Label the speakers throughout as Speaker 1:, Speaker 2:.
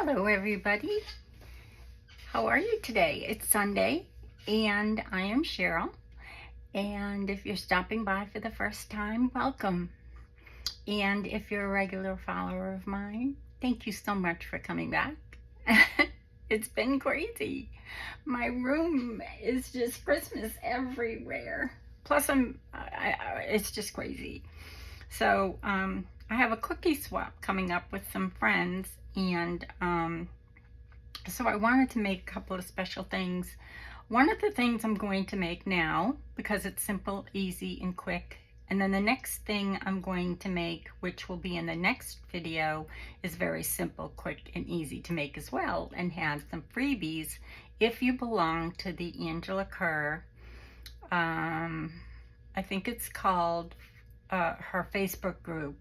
Speaker 1: Hello everybody. How are you today? It's Sunday and I am Cheryl, and if you're stopping by for the first time, welcome. And if you're a regular follower of mine, thank you so much for coming back. It's been crazy. My room is just Christmas everywhere. Plus it's just crazy. So I have a cookie swap coming up with some friends, and so I wanted to make a couple of special things. One of the things I'm going to make now, because it's simple, easy, and quick, and then the next thing I'm going to make, which will be in the next video, is very simple, quick, and easy to make as well, and has some freebies if you belong to the Angela Kerr, I think it's called her Facebook group,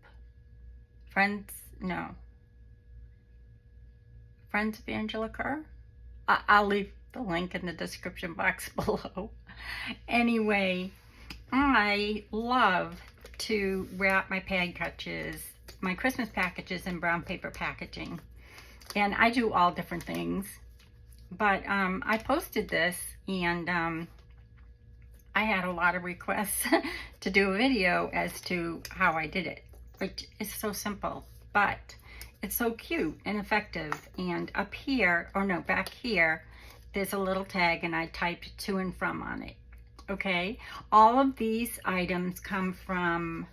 Speaker 1: Friends of Angela Kerr. I'll leave the link in the description box below. Anyway, I love to wrap my my Christmas packages in brown paper packaging. And I do all different things. But I posted this, and I had a lot of requests to do a video as to how I did it, which is so simple, but it's so cute and effective. And up here, or no, back here, there's a little tag, and I typed to and from on it. Okay, all of these items come from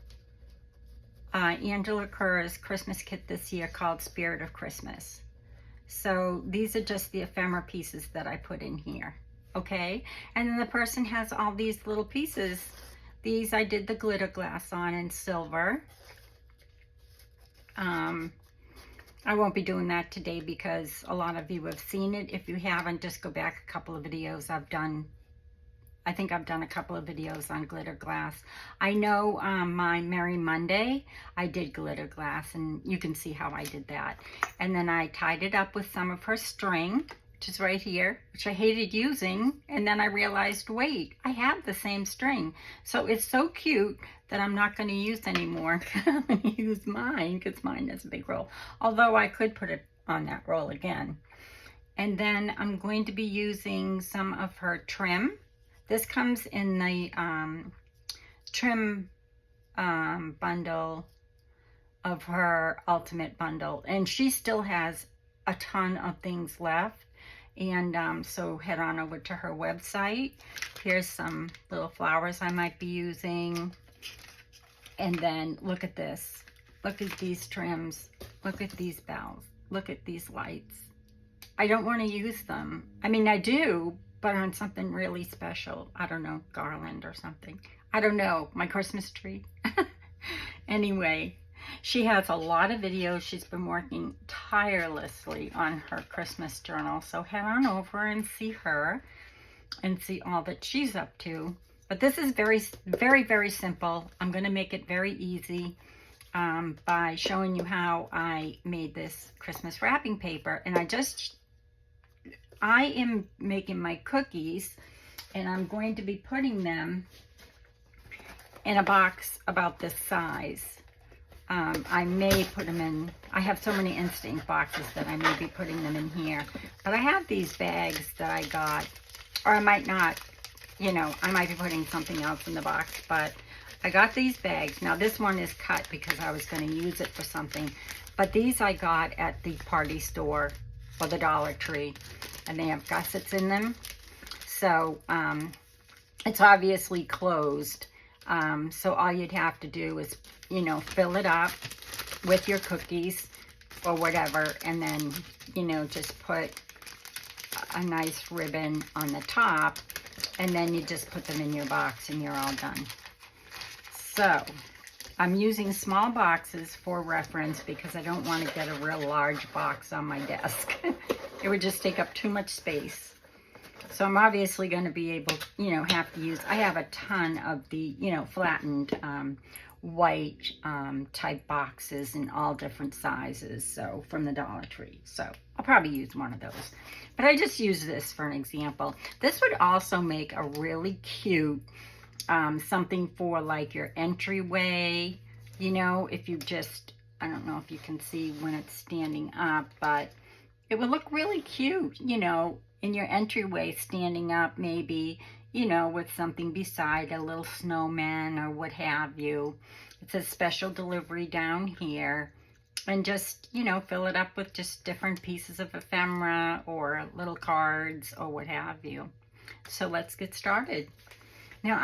Speaker 1: Angela Kerr's Christmas kit this year called Spirit of Christmas. So these are just the ephemera pieces that I put in here. Okay, and then the person has all these little pieces. These I did the glitter glass on in silver. I won't be doing that today because a lot of you have seen it. If you haven't, just go back a couple of videos I've done. I think I've done a couple of videos on glitter glass. I know my Merry Monday, I did glitter glass, and you can see how I did that. And then I tied it up with some of her string, which is right here, which I hated using. And then I realized, wait, I have the same string. So it's so cute that I'm not going to use anymore. I'm going to use mine because mine has a big roll. Although I could put it on that roll again. And then I'm going to be using some of her trim. This comes in the trim bundle of her ultimate bundle. And she still has a ton of things left. And so head on over to her website. Here's some little flowers I might be using. And then look at this. Look at these trims. Look at these bells. Look at these lights. I don't want to use them. I mean, I do, but on something really special. I don't know, garland or something. I don't know, my Christmas tree. Anyway, she has a lot of videos. She's been working tirelessly on her Christmas journal. So head on over and see her and see all that she's up to. But this is very, very, very simple. I'm going to make it very easy by showing you how I made this Christmas wrapping paper. And I am making my cookies, and I'm going to be putting them in a box about this size. I may put them in, I have so many instinct boxes that I may be putting them in here. But I have these bags that I got, or I might not, you know, I might be putting something else in the box, but I got these bags. Now this one is cut because I was going to use it for something. But these I got at the party store or the Dollar Tree, and they have gussets in them. So it's obviously closed. So all you'd have to do is, you know, fill it up with your cookies or whatever, and then, you know, just put a nice ribbon on the top, and then you just put them in your box and you're all done. So I'm using small boxes for reference because I don't want to get a real large box on my desk. It would just take up too much space. So I'm obviously going to be able, you know, have to use, I have a ton of the, you know, flattened white type boxes in all different sizes. So from the Dollar Tree. So I'll probably use one of those. But I just use this for an example. This would also make a really cute something for like your entryway. You know, if you just, I don't know if you can see when it's standing up, but it would look really cute, you know, in your entryway, standing up maybe, you know, with something beside, a little snowman or what have you. It says special delivery down here. And just, you know, fill it up with just different pieces of ephemera or little cards or what have you. So let's get started. Now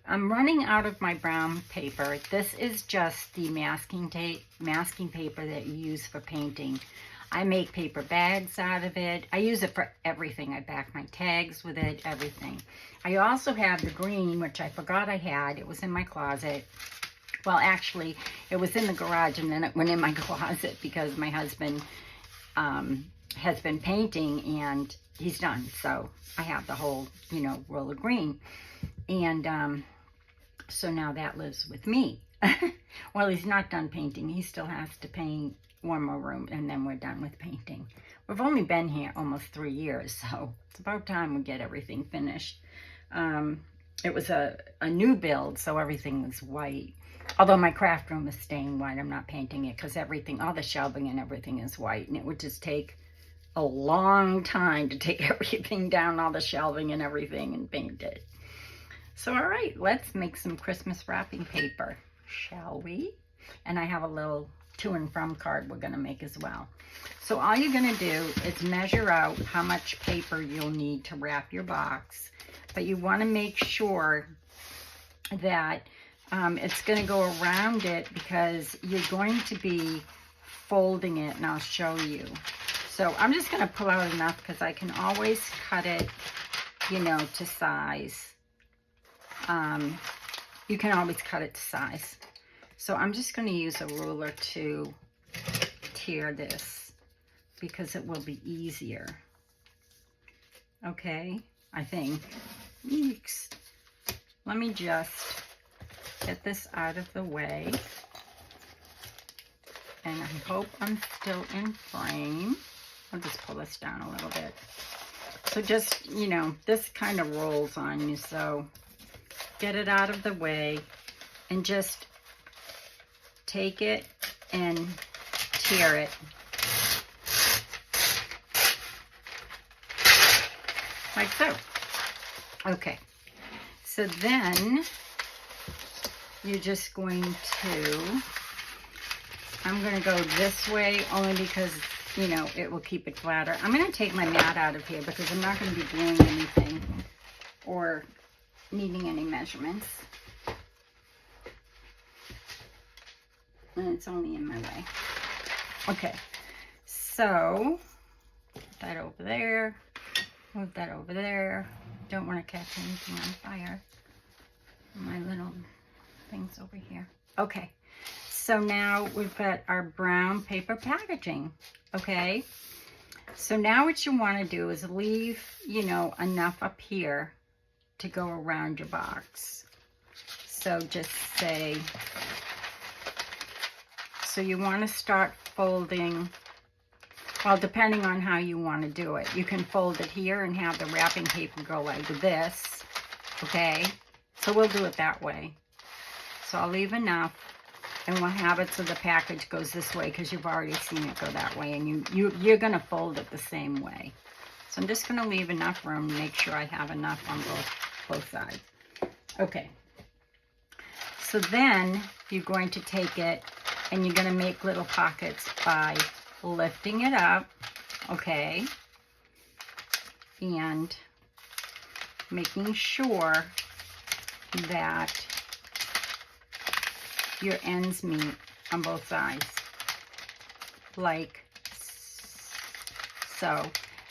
Speaker 1: I'm running out of my brown paper. This is just the masking paper that you use for painting. I make paper bags out of it. I use it for everything. I back my tags with it, everything. I also have the green, which I forgot I had. It was in my closet. Well, actually, it was in the garage and then it went in my closet because my husband has been painting and he's done. So I have the whole, you know, roll of green. And so now that lives with me. Well, he's not done painting. He still has to paint one more room and then we're done with painting. We've only been here almost 3 years, so it's about time we get everything finished. It was a new build, so everything was white. Although my craft room is staying white, I'm not painting it because everything, all the shelving and everything is white. And it would just take a long time to take everything down, all the shelving and everything, and paint it. So, all right, let's make some Christmas wrapping paper, shall we? And I have a little to and from card we're going to make as well. So all you're going to do is measure out how much paper you'll need to wrap your box. But you want to make sure that it's going to go around it because you're going to be folding it, and I'll show you. So I'm just going to pull out enough because I can always cut it, you know, to size. You can always cut it to size. So I'm just going to use a ruler to tear this because it will be easier. Okay, I think. Eeks. Let me just get this out of the way. And I hope I'm still in frame. I'll just pull this down a little bit. So just, you know, this kind of rolls on you. So get it out of the way and just take it and tear it. Like so. Okay. So then you're just going to, I'm going to go this way only because, you know, it will keep it flatter. I'm going to take my mat out of here because I'm not going to be doing anything or needing any measurements. And it's only in my way. Okay, so put that over there, move that over there. Don't want to catch anything on fire. My little things over here. Okay, so now we've got our brown paper packaging. Okay, so now what you want to do is leave, you know, enough up here to go around your box. So just say, so you want to start folding, well, depending on how you want to do it. You can fold it here and have the wrapping paper go like this, okay? So we'll do it that way. So I'll leave enough, and we'll have it so the package goes this way because you've already seen it go that way, and you're going to fold it the same way. So I'm just going to leave enough room to make sure I have enough on both sides. Okay. So then you're going to take it and you're going to make little pockets by lifting it up, okay, and making sure that your ends meet on both sides, like so.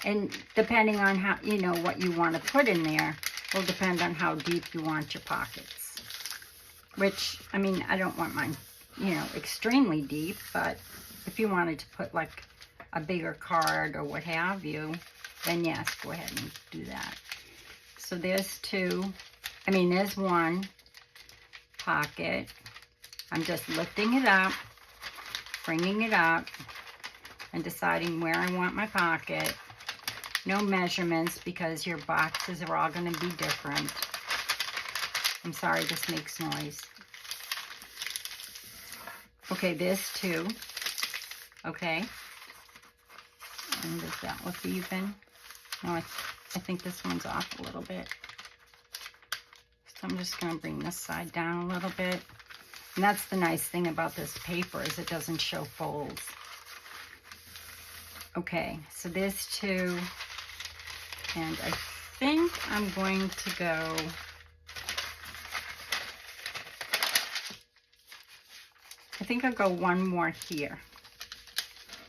Speaker 1: And depending on how, you know, what you want to put in there will depend on how deep you want your pockets. Which, I mean, I don't want mine, you know, extremely deep, but if you wanted to put like a bigger card or what have you, then yes, go ahead and do that. So there's there's one pocket. I'm just lifting it up, bringing it up, and deciding where I want my pocket. No measurements because your boxes are all going to be different. I'm sorry, this makes noise. Okay, there's two. Okay. And does that look even? No, I think this one's off a little bit. So I'm just going to bring this side down a little bit. And that's the nice thing about this paper is it doesn't show folds. Okay, so there's two. And I think I'm going to go... I think I'll go one more here.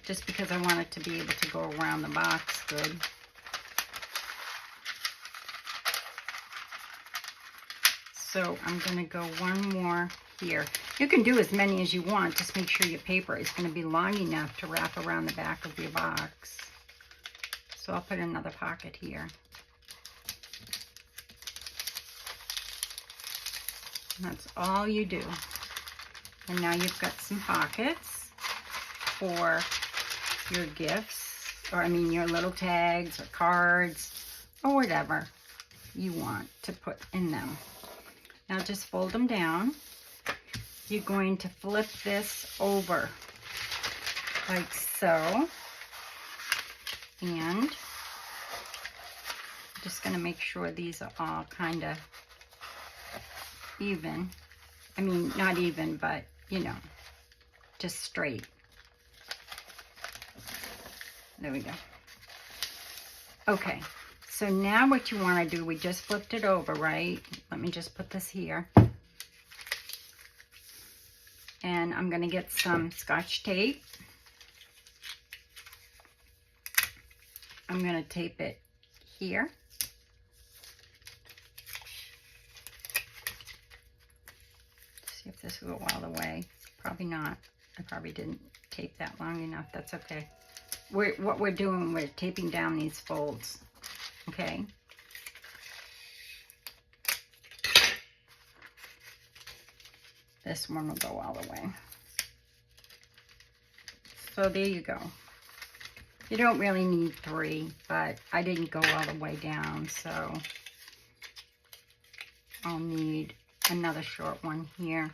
Speaker 1: Just because I want it to be able to go around the box good. So I'm going to go one more here. You can do as many as you want. Just make sure your paper is going to be long enough to wrap around the back of your box. So I'll put another pocket here. And that's all you do. And now you've got some pockets for your gifts, or I mean your little tags or cards or whatever you want to put in them. Now just fold them down. You're going to flip this over like so. And I'm just going to make sure these are all kind of even. I mean, not even, but, you know, just straight. There we go. Okay, so now what you want to do, we just flipped it over, right? Let me just put this here. And I'm going to get some Scotch tape. I'm going to tape it here. See if this will go all the way. Probably not. I probably didn't tape that long enough. That's okay. What we're doing, we're taping down these folds. Okay. This one will go all the way. So there you go. You don't really need 3, but I didn't go all the way down, so I'll need another short one here.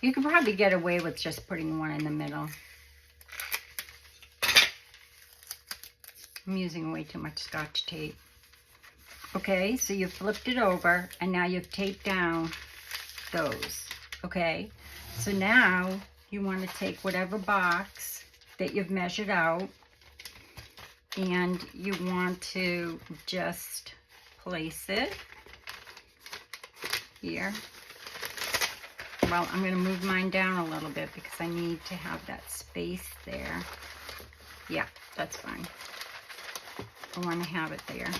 Speaker 1: You could probably get away with just putting one in the middle. I'm using way too much Scotch tape. Okay, so you flipped it over and now you've taped down those. Okay, so now you want to take whatever box that you've measured out and you want to just place it here. Well, I'm going to move mine down a little bit because I need to have that space there. Yeah, that's fine. I want to have it there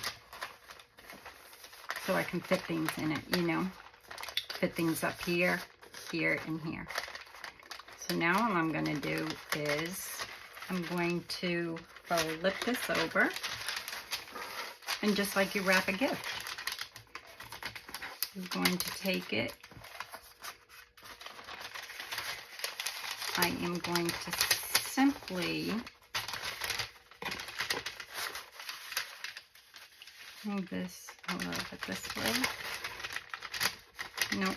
Speaker 1: so I can fit things in it, you know. Fit things up here, here, and here. So now all I'm going to do is I'm going to flip this over, and just like you wrap a gift, I'm going to take it. I am going to simply move this a little bit this way. Nope.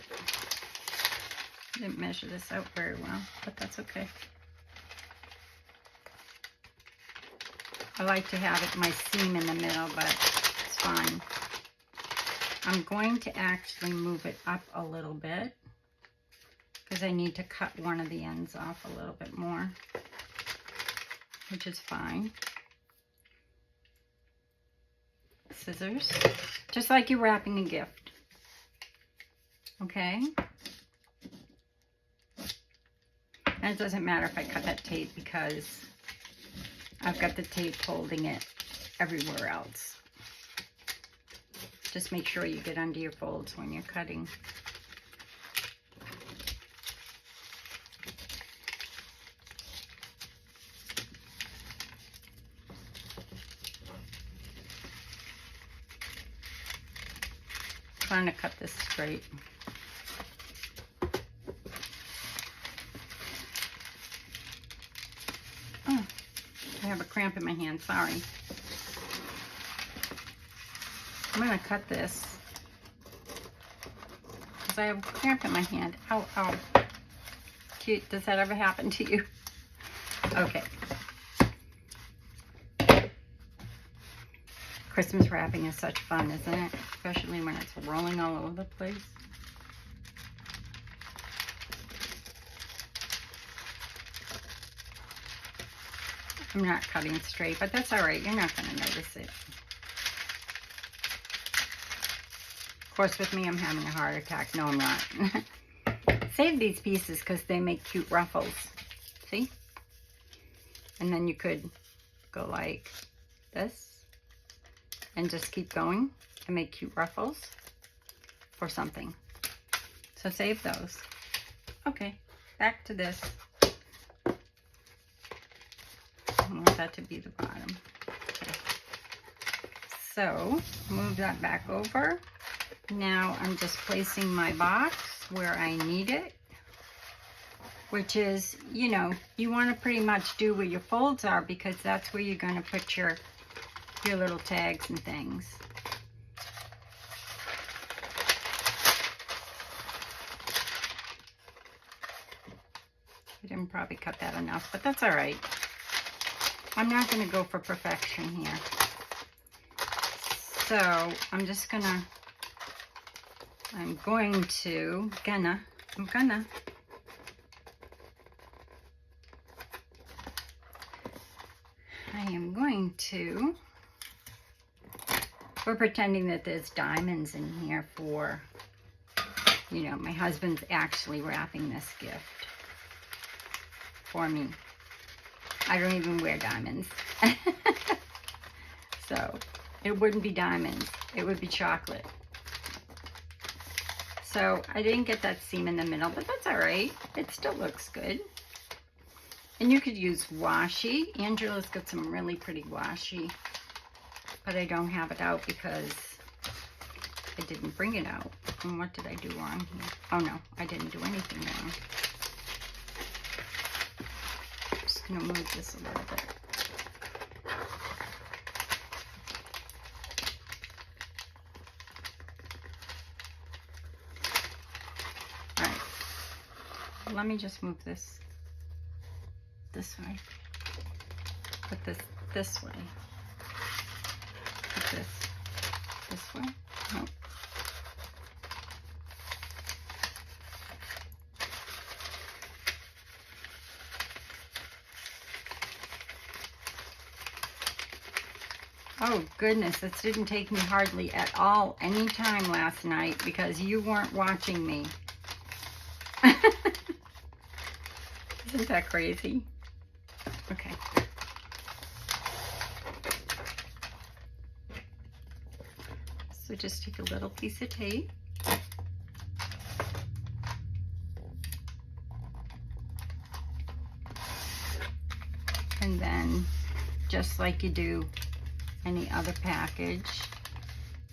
Speaker 1: Didn't measure this out very well, but that's okay. I like to have it my seam in the middle, but it's fine. I'm going to actually move it up a little bit because I need to cut one of the ends off a little bit more, which is fine. Scissors, just like you're wrapping a gift. Okay? And it doesn't matter if I cut that tape because I've got the tape holding it everywhere else. Just make sure you get under your folds when you're cutting. Trying to cut this straight. Oh, I have a cramp in my hand, sorry. I'm going to cut this because I have a cramp in my hand. Ow, ow. Cute. Does that ever happen to you? Okay. Christmas wrapping is such fun, isn't it? Especially when it's rolling all over the place. I'm not cutting straight, but that's all right. You're not going to notice it. Of course, with me, I'm having a heart attack. No, I'm not. Save these pieces because they make cute ruffles. See? And then you could go like this and just keep going and make cute ruffles or something. So save those. Okay, back to this. I want that to be the bottom. Okay. So move that back over. Now I'm just placing my box where I need it, which is, you know, you want to pretty much do where your folds are because that's where you're going to put your little tags and things. I didn't probably cut that enough, but that's all right. I'm not going to go for perfection here. So I'm going to we're pretending that there's diamonds in here for, you know, my husband's actually wrapping this gift for me. I don't even wear diamonds. So it wouldn't be diamonds, it would be chocolate. So I didn't get that seam in the middle, but that's all right. It still looks good. And you could use washi. Angela's got some really pretty washi, but I don't have it out because I didn't bring it out. And what did I do wrong here? Oh no, I didn't do anything wrong. I'm just gonna move this a little bit. All right, let me just move this way. Put this way. Put this way. No. Oh goodness, this didn't take me hardly at all any time last night because you weren't watching me. Isn't that crazy? Okay. So just take a little piece of tape. And then, just like you do any other package,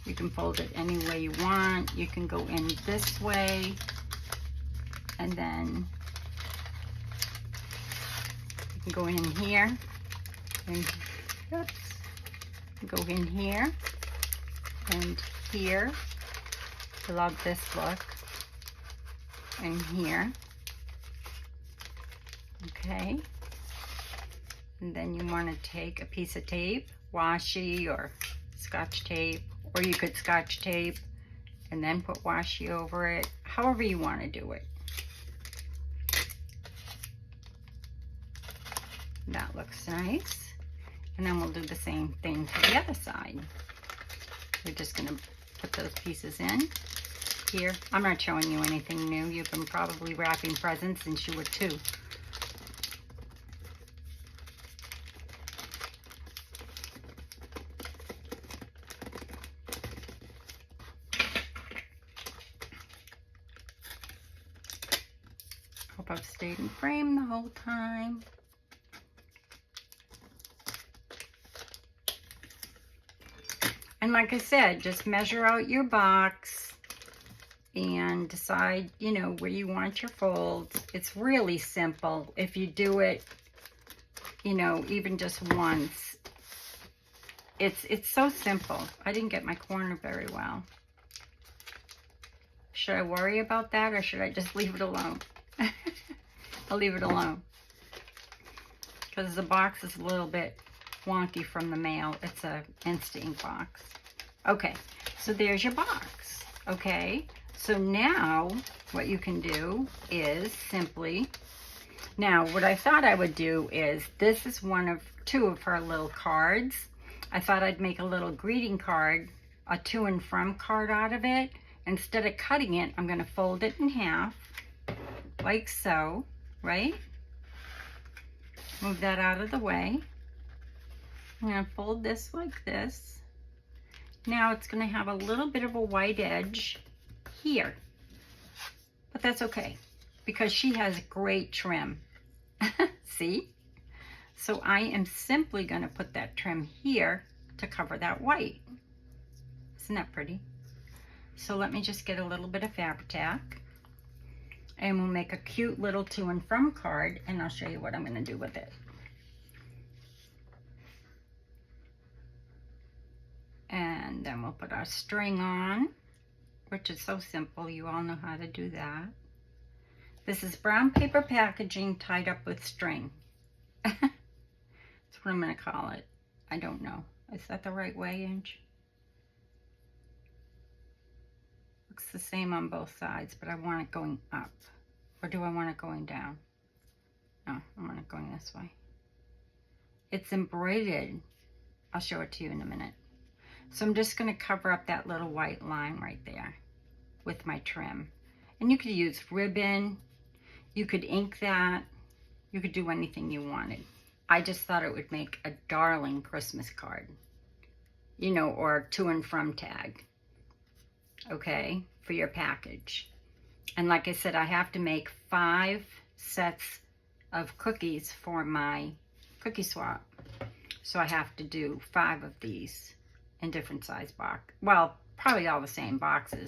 Speaker 1: you can fold it any way you want. You can go in this way, and then you can go in here, and go in here, and here. I love this look. And here. Okay. And then you want to take a piece of tape, washi or scotch tape, or you could scotch tape and then put washi over it, however you want to do it. That looks nice. And then we'll do the same thing to the other side. We're just going to put those pieces in here. I'm not showing you anything new. You've been probably wrapping presents since you were 2. Hope I've stayed in frame the whole time. And like I said, just measure out your box and decide, you know, where you want your folds. It's really simple. If you do it, you know, even just once, it's so simple. I didn't get my corner very well. Should I worry about that or should I just leave it alone? I'll leave it alone. because the box is a little bit wonky from the mail. It's a instant box. Okay, so there's your box. Okay, so now what you can do is simply, now what I thought I would do is, this is one of two of her little cards. I thought I'd make a little greeting card, a to and from card out of it. Instead of cutting it, I'm going to fold it in half, like so, right? Move that out of the way. I'm going to fold this like this. Now it's going to have a little bit of a white edge here, but that's okay because she has great trim. See? So I am simply going to put that trim here to cover that white. Isn't that pretty? So let me just get a little bit of Fabri-Tac, and we'll make a cute little to and from card, and I'll show you what I'm going to do with it. And then we'll put our string on, which is so simple. You all know how to do that. This is brown paper packaging tied up with string. That's what I'm going to call it. I don't know. Is that the right way, Inge? Looks the same on both sides, but I want it going up. Or do I want it going down? No, I want it going this way. It's embroidered. I'll show it to you in a minute. So I'm just going to cover up that little white line right there with my trim. And you could use ribbon. You could ink that. You could do anything you wanted. I just thought it would make a darling Christmas card. You know, or to and from tag. Okay, for your package. And like I said, I have to make 5 sets of cookies for my cookie swap. So I have to do 5 of these in different size box. Well, probably all the same boxes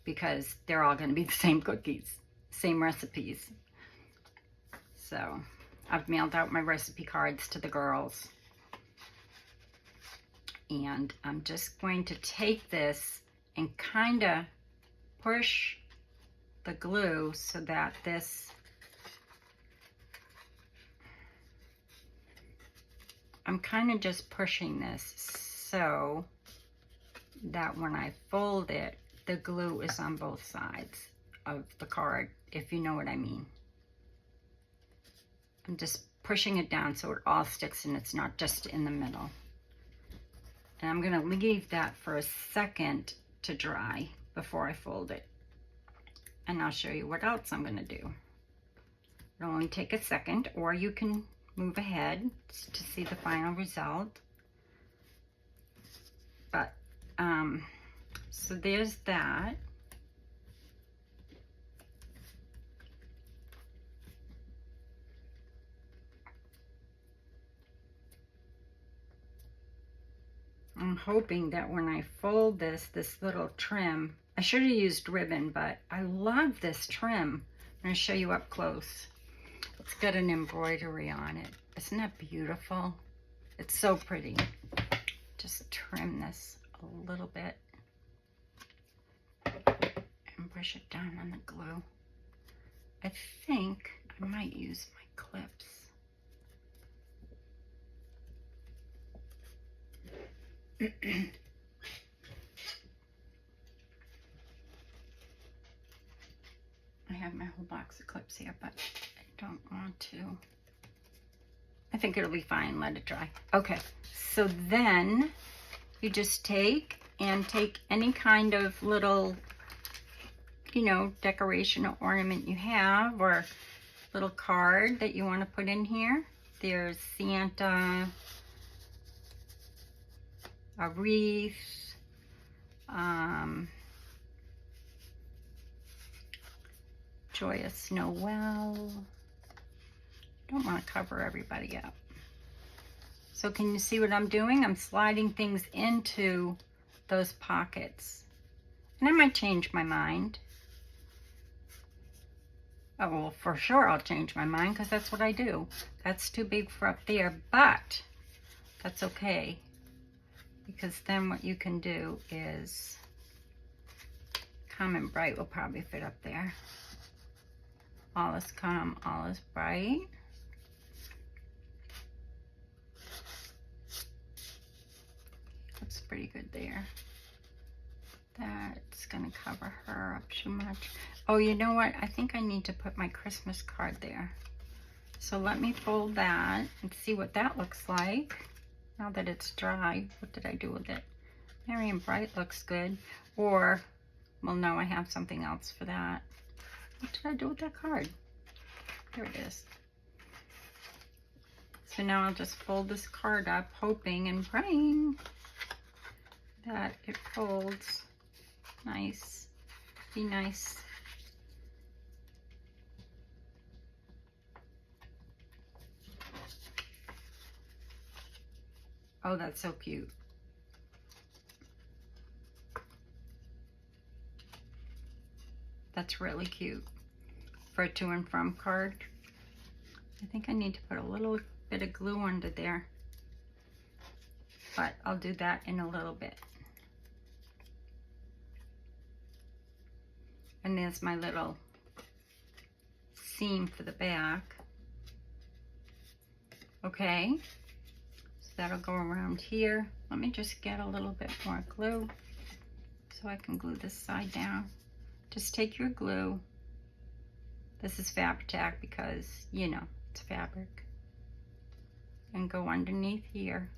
Speaker 1: because they're all going to be the same cookies, same recipes. So I've mailed out my recipe cards to the girls. And I'm just going to take this and kind of push the glue so that this, I'm kind of just pushing this so that when I fold it, the glue is on both sides of the card, if you know what I mean. I'm just pushing it down so it all sticks and it's not just in the middle. And I'm going to leave that for a second to dry before I fold it. And I'll show you what else I'm going to do. It'll only take a second, or you can move ahead to see the final result. But, so there's that. I'm hoping that when I fold this little trim, I should have used ribbon, but I love this trim. I'm going to show you up close. It's got an embroidery on it. Isn't that beautiful? It's so pretty. Just trim this a little bit and push it down on the glue. I think I might use my clips. I have my whole box of clips here, but I don't want to. I think it'll be fine. Let it dry. Okay, so then you just take any kind of little, you know, decoration or ornament you have, or little card that you want to put in here. There's Santa, a wreath, Joyous Noel. Don't want to cover everybody up. So can you see what I'm doing? I'm sliding things into those pockets. And I might change my mind. Oh, well, for sure I'll change my mind because that's what I do. That's too big for up there, but that's okay. Because then what you can do is, Calm and Bright will probably fit up there. All is calm, all is bright. pretty good there. That's gonna cover her up too much. Oh, you know what? I think I need to put my Christmas card there. So let me fold that and see what that looks like. Now that it's dry, what did I do with it? Merry and Bright looks good. Or, well, no, I have something else for that. What did I do with that card? Here it is. So now I'll just fold this card up, hoping and praying that it folds nice. Be nice. Oh, that's so cute. That's really cute for a to and from card. I think I need to put a little bit of glue under there, but I'll do that in a little bit. And there's my little seam for the back. Okay, so that'll go around here. Let me just get a little bit more glue so I can glue this side down. Just take your glue. This is Fabri-Tac because, you know, it's fabric. And go underneath here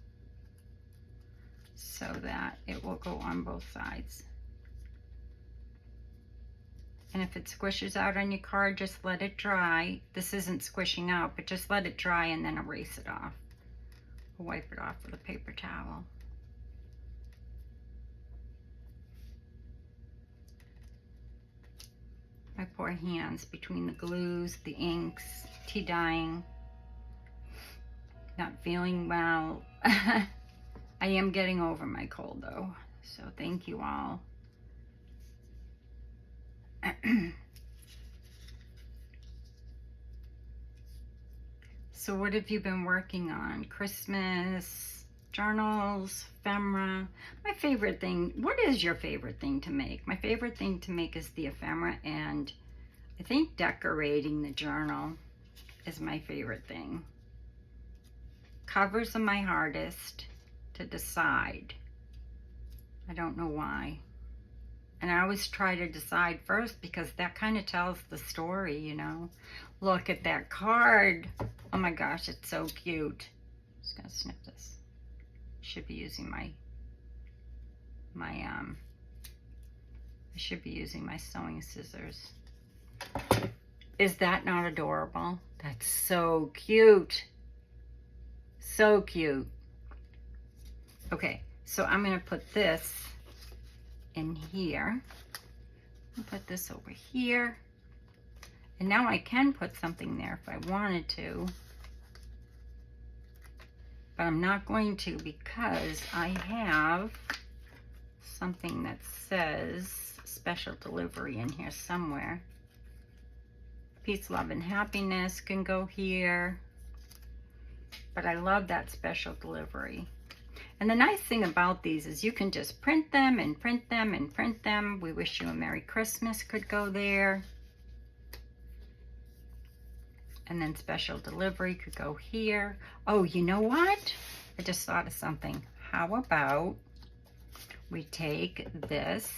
Speaker 1: so that it will go on both sides. And if it squishes out on your card, just let it dry. This isn't squishing out, but just let it dry and then erase it off. Or wipe it off with a paper towel. My poor hands between the glues, the inks, tea dyeing. Not feeling well. I am getting over my cold though, so thank you all. So what have you been working on? Christmas, journals, ephemera. My favorite thing, what is your favorite thing to make? My favorite thing to make is the ephemera, and I think decorating the journal is my favorite thing. Covers are my hardest to decide. I don't know why. And I always try to decide first because that kind of tells the story, you know. Look at that card. Oh my gosh, it's so cute. I'm just gonna snip this. Should be using I should be using my sewing scissors. Is that not adorable? That's so cute. So cute. Okay, so I'm gonna put this in here. I'll put this over here. And now I can put something there if I wanted to. But I'm not going to because I have something that says special delivery in here somewhere. Peace, love, and happiness can go here. But I love that special delivery. And the nice thing about these is you can just print them and print them and print them. We wish you a Merry Christmas could go there. And then special delivery could go here. Oh, you know what? I just thought of something. How about we take this,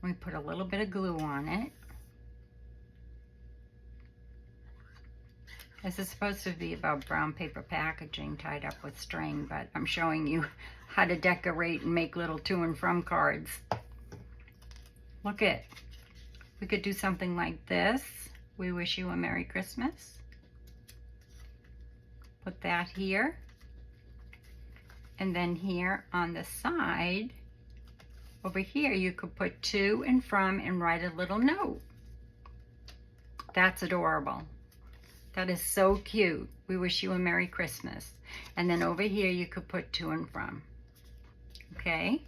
Speaker 1: we put a little bit of glue on it. This is supposed to be about brown paper packaging tied up with string, but I'm showing you how to decorate and make little to and from cards. Look it. We could do something like this. We wish you a Merry Christmas. Put that here. And then here on the side, over here, you could put to and from and write a little note. That's adorable. That is so cute. We wish you a Merry Christmas. And then over here, you could put to and from. Okay?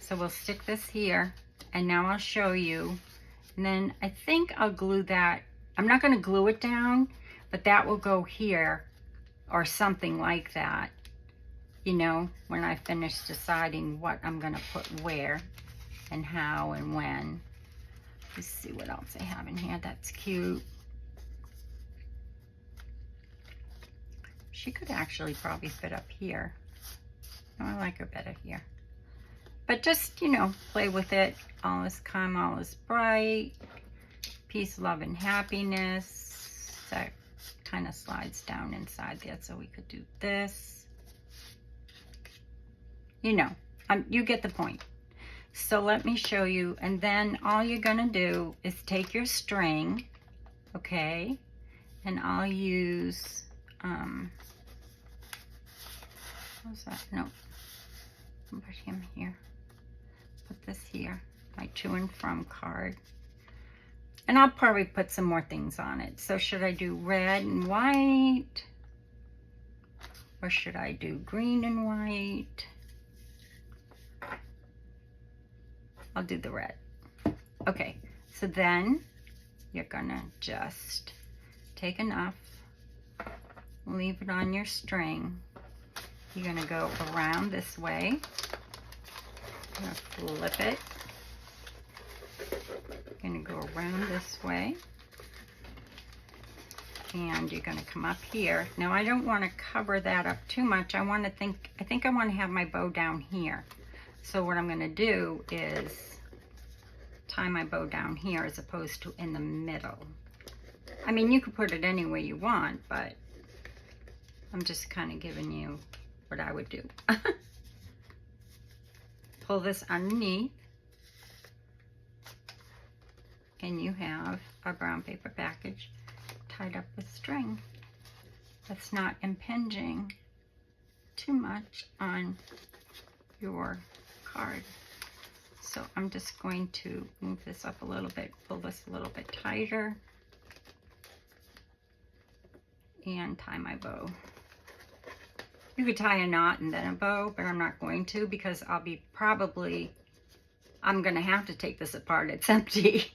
Speaker 1: So we'll stick this here. And now I'll show you. And then I think I'll glue that. I'm not going to glue it down, but that will go here or something like that. You know, when I finish deciding what I'm going to put where and how and when. Let's see what else I have in here. That's cute. She could actually probably fit up here. No, I like her better here. But just, you know, play with it. All is calm, all is bright. Peace, love, and happiness. That kind of slides down inside there, so we could do this. You know, you get the point. So let me show you, and then all you're gonna do is take your string, okay, and I'll use, what's that? No, I'll put him here. Put this here, my to and from card. And I'll probably put some more things on it. So should I do red and white? Or should I do green and white? I'll do the red. Okay, so then you're gonna just take enough, leave it on your string. You're gonna go around this way. I'm gonna flip it. You're gonna go around this way. And you're gonna come up here. Now I don't wanna cover that up too much. I think I wanna have my bow down here. So what I'm gonna do is tie my bow down here as opposed to in the middle. I mean, you could put it any way you want, but I'm just kind of giving you what I would do. Pull this underneath, and you have a brown paper package tied up with string that's not impinging too much on your card. So I'm just going to move this up a little bit, pull this a little bit tighter, and tie my bow. You could tie a knot and then a bow, but I'm not going to because I'm going to have to take this apart. It's empty.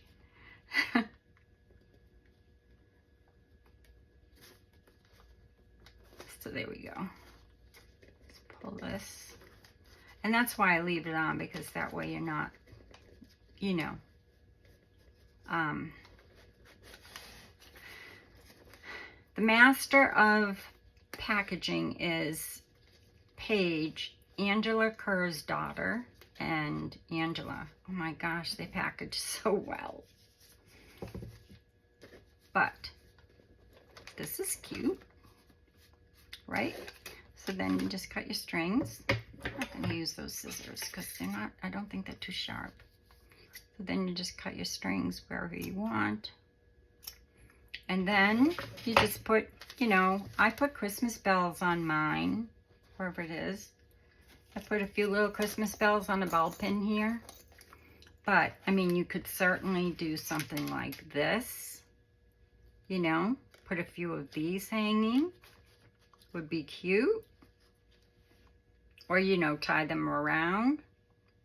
Speaker 1: So there we go. Let's pull this. And that's why I leave it on, because that way you're not, you know, the master of packaging is Paige, Angela Kerr's daughter, and Angela. Oh my gosh, they package so well. But this is cute, right? So then you just cut your strings. I'm not going to use those scissors because they're not, I don't think they're too sharp. So then you just cut your strings wherever you want. And then you just put, you know, I put Christmas bells on mine, wherever it is. I put a few little Christmas bells on a bulb pin here. But, I mean, you could certainly do something like this. You know, put a few of these hanging. Would be cute. Or, you know, tie them around.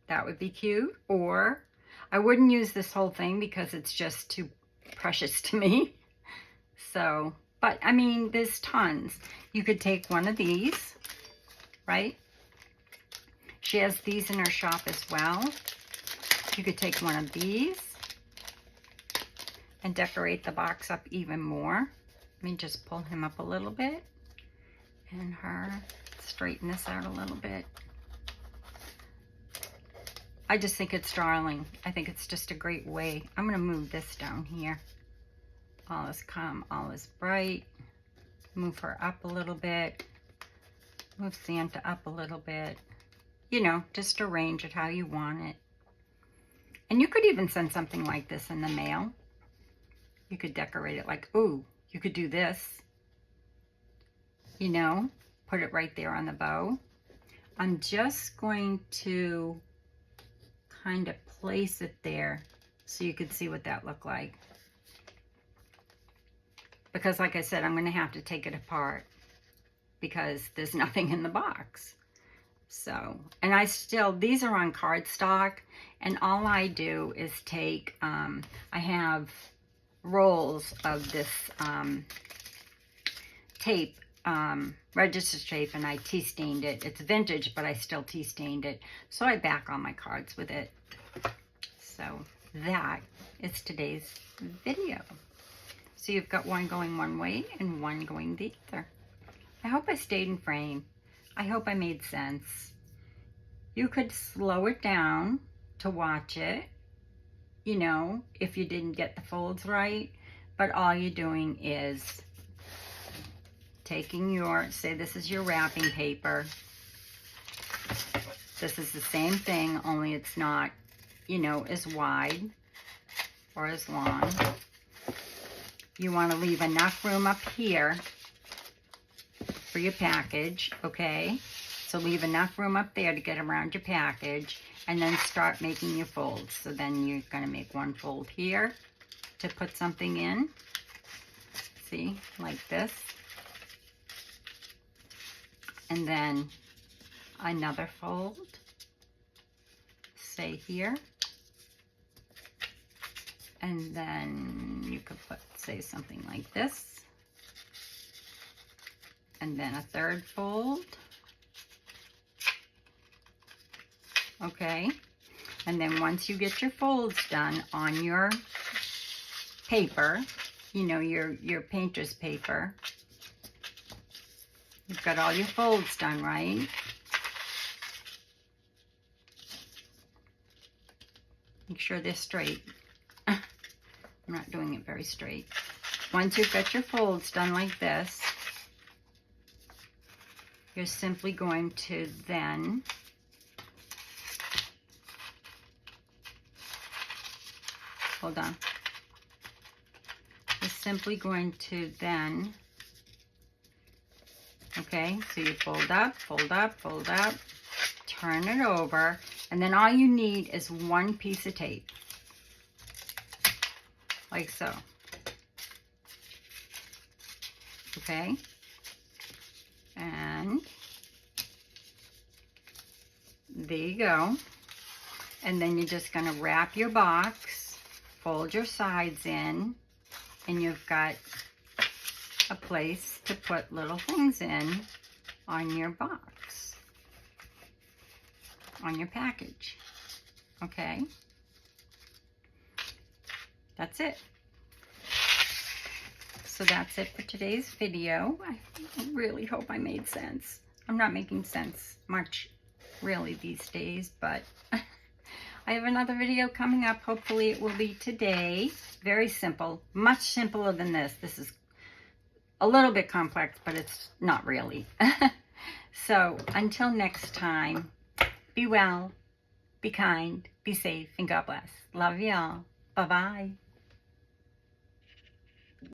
Speaker 1: That would be cute. Or, I wouldn't use this whole thing because it's just too precious to me. So, but, I mean, there's tons. You could take one of these, right? She has these in her shop as well. You could take one of these and decorate the box up even more. Let me just pull him up a little bit. And straighten this out a little bit. I just think it's darling. I think it's just a great way. I'm going to move this down here. All is calm, all is bright. Move her up a little bit. Move Santa up a little bit. You know, just arrange it how you want it. And you could even send something like this in the mail. You could decorate it like, ooh, you could do this. You know, put it right there on the bow. I'm just going to kind of place it there so you could see what that looked like. Because like I said, I'm going to have to take it apart because there's nothing in the box. So, and these are on cardstock, and all I do is take, I have rolls of this tape, register tape, and I tea stained it. It's vintage, but I still tea stained it. So I back all my cards with it. So that is today's video. So you've got one going one way and one going the other. I hope I stayed in frame. I hope I made sense. You could slow it down to watch it, you know, if you didn't get the folds right. But all you're doing is taking your, say this is your wrapping paper. This is the same thing, only it's not, you know, as wide or as long. You want to leave enough room up here for your package, okay? So leave enough room up there to get around your package, and then start making your folds. So then you're going to make one fold here to put something in. See, like this. And then another fold, say here. And then you could put, say, something like this. And then a third fold. Okay. And then once you get your folds done on your paper, you know, your painter's paper, you've got all your folds done, right? Make sure they're straight. I'm not doing it very straight. Once you've got your folds done like this, you're simply going to then hold on. You're simply going to then, okay, so you fold up, fold up, fold up, turn it over, and then all you need is one piece of tape, like so. Okay, and there you go. And then you're just going to wrap your box, fold your sides in, and you've got a place to put little things in on your box, on your package. Okay, that's it. So that's it for today's video. I really hope I made sense. I'm not making sense much really these days, but I have another video coming up. Hopefully it will be today. Very simple, much simpler than this. This is a little bit complex, but it's not really. So until next time, be well, be kind, be safe, and God bless. Love y'all. Bye-bye.